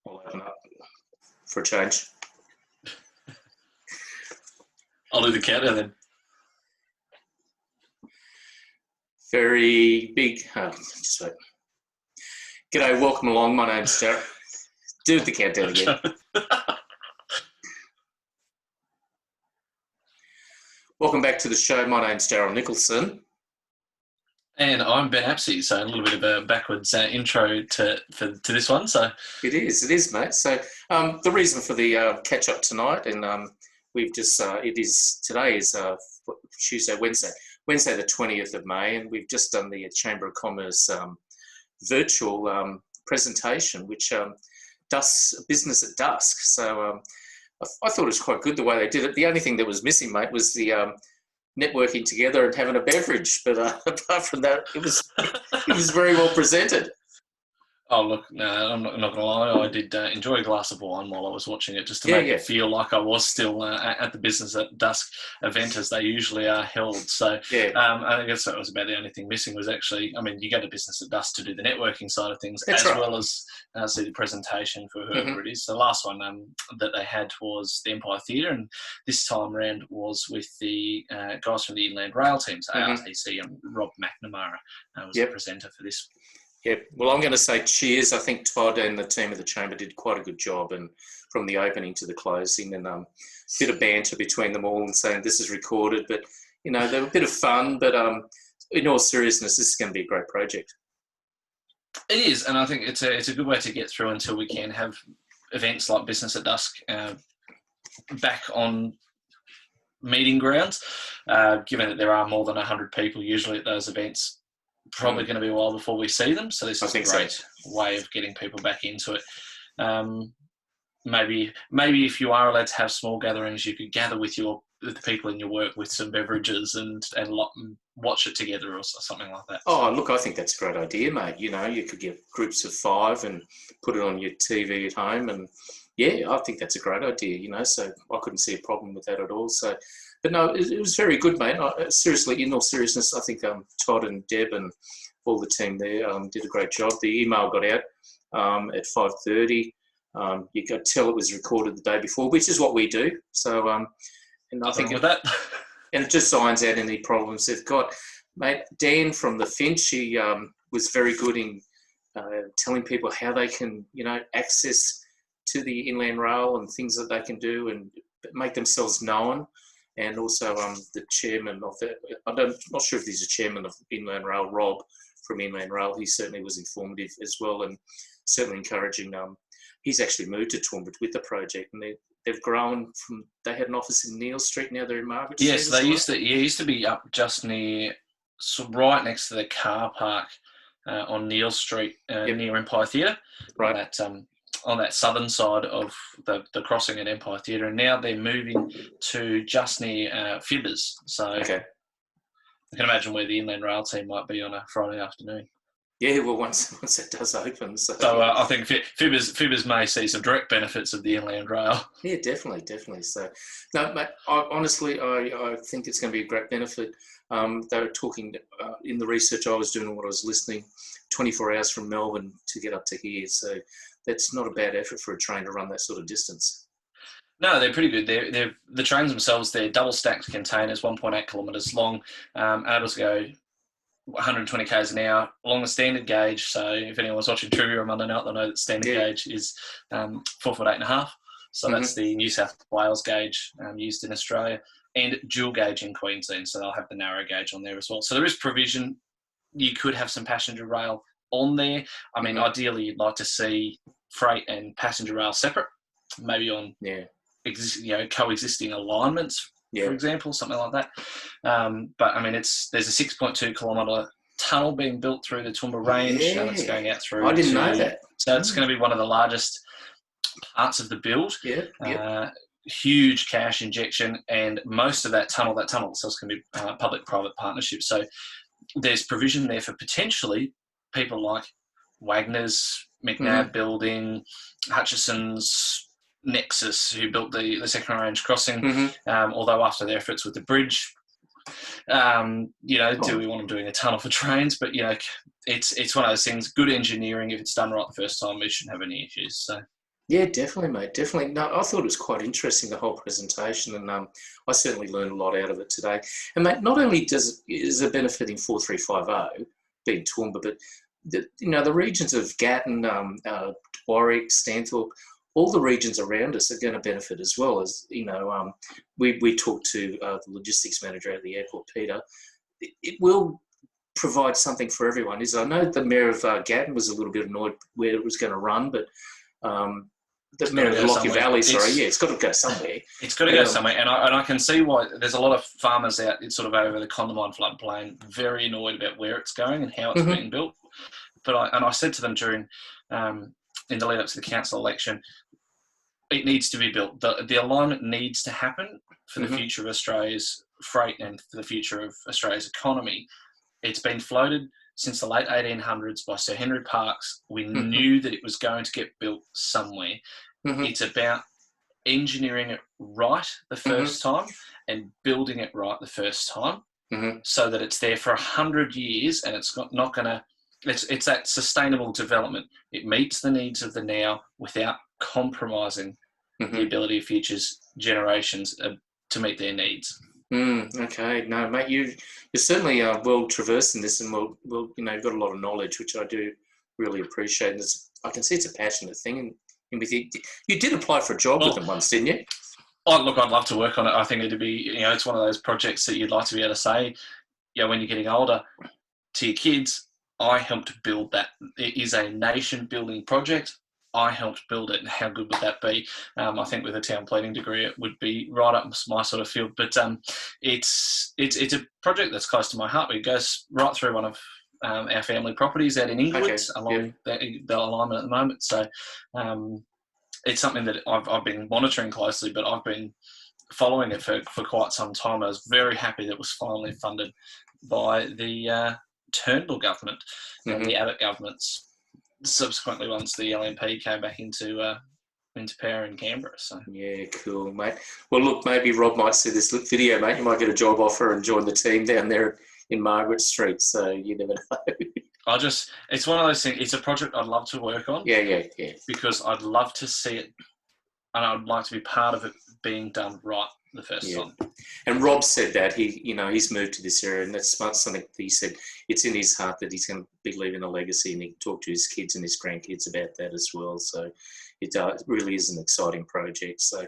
I'll open up for a change. I'll do the countdown then. Very big. Oh, just wait. G'day, welcome along. My name's Daryl. Do the countdown again. Welcome back to the show. My name's Daryl Nicholson. And I'm Ben Apsey, so a little bit of a backwards intro to this one. So it is, mate. So the reason for the catch up tonight, and we've just today is Wednesday the 20th of May, and we've just done the Chamber of Commerce virtual presentation, which Dusk Business at Dusk. So I thought it was quite good the way they did it. The only thing that was missing, mate, was the networking together and having a beverage, but apart from that, it was very well presented. Oh, look, no, I'm not going to lie. I did enjoy a glass of wine while I was watching it, just to make it feel like I was still at the Business at Dusk event as they usually are held. So I guess that was about the only thing missing was actually, I mean, you go to Business at Dusk to do the networking side of things, well as see the presentation for whoever it is. The last one that they had was the Empire Theatre, and this time around was with the guys from the Inland Rail teams, ARTC, and Rob McNamara was the presenter for this. Yeah, well, I'm going to say cheers. I think Todd and the team of the Chamber did quite a good job, and from the opening to the closing, and a bit of banter between them all and saying this is recorded, but, you know, they were a bit of fun, but in all seriousness, this is going to be a great project. It is, and I think it's a good way to get through until we can have events like Business at Dusk back on meeting grounds, given that there are more than 100 people usually at those events. Probably going to be a while before we see them, so this is a great way of getting people back into it. Maybe if you are allowed to have small gatherings, you could gather with the people in your work with some beverages and watch it together or something like that. Oh, look, I think that's a great idea, mate. You know, you could get groups of 5 and put it on your TV at home, and yeah, I think that's a great idea. You know, so I couldn't see a problem with that at all. So. But no, it was very good, mate. Seriously, in all seriousness, I think Todd and Deb and all the team there did a great job. The email got out at 5:30. You could tell it was recorded the day before, which is what we do. So, and I think and it just irons out any problems they've got. Mate, Dan from the Finch, he was very good in telling people how they can, you know, access to the Inland Rail and things that they can do and make themselves known. And also the chairman of that, not sure if he's a chairman of Inland Rail, Rob from Inland Rail. He certainly was informative as well, and certainly encouraging. He's actually moved to Toowoomba with the project, and they've grown from. They had an office in Neil Street, now they're in Margaret Street. Yes, they used to be up just near, so right next to the car park on Neil Street near Empire Theatre. Right. On that southern side of the crossing at Empire Theatre, and now they're moving to just near Fibbers. So I can imagine where the Inland Rail team might be on a Friday afternoon. Yeah, well, once it does open. So I think Fibbers may see some direct benefits of the Inland Rail. Yeah, definitely. So, no, mate, honestly, I think it's going to be a great benefit. They were talking in the research I was doing and what I was listening, 24 hours from Melbourne to get up to here. So that's not a bad effort for a train to run that sort of distance. No, they're pretty good. They're the trains themselves, they're double-stacked containers, 1.8 kilometres long, able to go 120 k's an hour along the standard gauge. So if anyone's watching trivia on Monday night, they'll know that standard gauge is 4 foot 8.5. So that's the New South Wales gauge used in Australia, and dual gauge in Queensland. So they'll have the narrow gauge on there as well. So there is provision. You could have some passenger rail on there. I mean, ideally, you'd like to see freight and passenger rail separate, maybe on coexisting alignments, for example, something like that. But I mean, there's a 6.2 kilometre tunnel being built through the Toowoomba Range, and it's going out through. I didn't know that. So it's going to be one of the largest parts of the build. Huge cash injection, and most of that tunnel itself is going to be public-private partnership. So there's provision there for potentially people like Wagner's, McNabb Building, Hutchison's, Nexus, who built the second range crossing, although after their efforts with the bridge, do we want them doing a tunnel for trains? But, it's one of those things, good engineering, if it's done right the first time, we shouldn't have any issues. So Yeah, definitely, mate. Definitely. No, I thought it was quite interesting, the whole presentation, and I certainly learned a lot out of it today. And mate, not only is it benefiting 4350 being Toowoomba, but the regions of Gatton, Warwick, Stanthorpe, all the regions around us are going to benefit as well. As we talked to the logistics manager at the airport, Peter. It will provide something for everyone. I know the mayor of Gatton was a little bit annoyed where it was going to run, but the mayor of the Lockie Valley, it's got to go somewhere. It's got to go somewhere, and I can see why there's a lot of farmers out sort of over the Condamine floodplain very annoyed about where it's going and how it's being built. But I said to them during in the lead up to the council election, it needs to be built. The alignment needs to happen for the future of Australia's freight and for the future of Australia's economy. It's been floated since the late 1800s by Sir Henry Parkes. We knew that it was going to get built somewhere. It's about engineering it right the first time and building it right the first time so that it's there for 100 years and it's not going to... It's that sustainable development. It meets the needs of the now without compromising the ability of future generations to meet their needs. Okay, no, mate, you're certainly well traversed in this, and you've got a lot of knowledge, which I do really appreciate. And I can see it's a passionate thing. And with you did apply for a job with them once, didn't you? Oh, look, I'd love to work on it. I think it'd be, it's one of those projects that you'd like to be able to say, when you're getting older, to your kids, I helped build that. It is a nation-building project. I helped build it, and how good would that be? I think with a town planning degree, it would be right up my sort of field. But it's a project that's close to my heart. It goes right through one of our family properties out in Inglewood along the alignment at the moment. So it's something that I've been monitoring closely, but I've been following it for quite some time. I was very happy that it was finally funded by the Turnbull government and the Abbott governments. Subsequently, once the LNP came back into power in Canberra. So yeah, cool, mate. Well, look, maybe Rob might see this video, mate. You might get a job offer and join the team down there in Margaret Street. So you never know. It's one of those things. It's a project I'd love to work on. Yeah. Because I'd love to see it, and I'd like to be part of it being done right the first time. And Rob said that he's moved to this area, and that's something that he said it's in his heart that he's going to be leaving a legacy, and he can talk to his kids and his grandkids about that as well. So it really is an exciting project. So,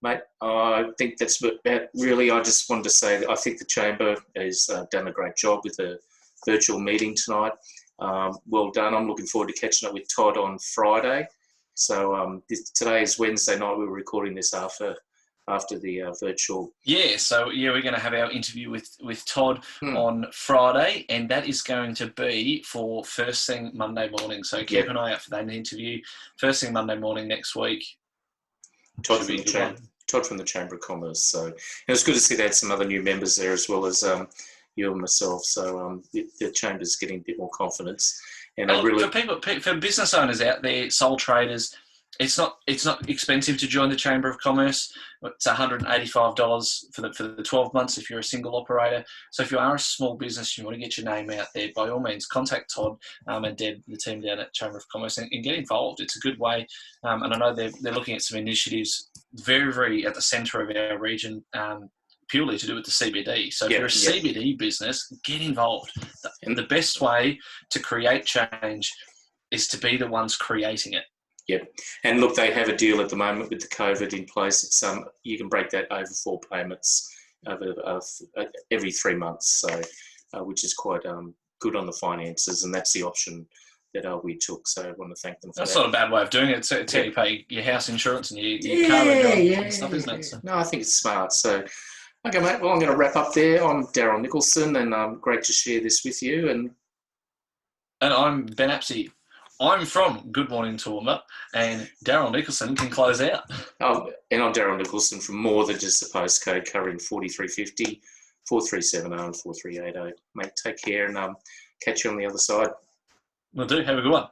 mate, I think that's about really. I just wanted to say that I think the Chamber has done a great job with the virtual meeting tonight. Well done. I'm looking forward to catching up with Todd on Friday. So today is Wednesday night. We're recording this after the virtual. Yeah, so we're going to have our interview with Todd on Friday, and that is going to be for first thing Monday morning. So keep an eye out for that interview. First thing Monday morning next week. Todd from the Chamber of Commerce. So it was good to see they had some other new members there as well as you and myself. So the Chamber's getting a bit more confidence. And for business owners out there, sole traders, it's not expensive to join the Chamber of Commerce. It's $185 for the 12 months if you're a single operator. So if you are a small business, you want to get your name out there, by all means, contact Todd and Deb, the team down at Chamber of Commerce, and get involved. It's a good way. And I know they're looking at some initiatives very, very at the centre of our region, purely to do with the CBD. So if you're a CBD business, get involved. And the best way to create change is to be the ones creating it. Yep. And look, they have a deal at the moment with the COVID in place. It's you can break that over 4 payments over every 3 months, so which is quite good on the finances, and that's the option that we took. So I want to thank them for that. That's not a bad way of doing it. It's how you pay your house insurance and your car and stuff, isn't it? So. No, I think it's smart. So, okay, mate. Well, I'm going to wrap up there. I'm Daryl Nicholson, and great to share this with you. And I'm Ben Apsey. I'm from Good Morning Toowoomba, and Daryl Nicholson can close out. Oh, and I'm Daryl Nicholson from more than just the postcode, covering 4350, 4370 and 4380. Mate, take care, and catch you on the other side. Will do. Have a good one.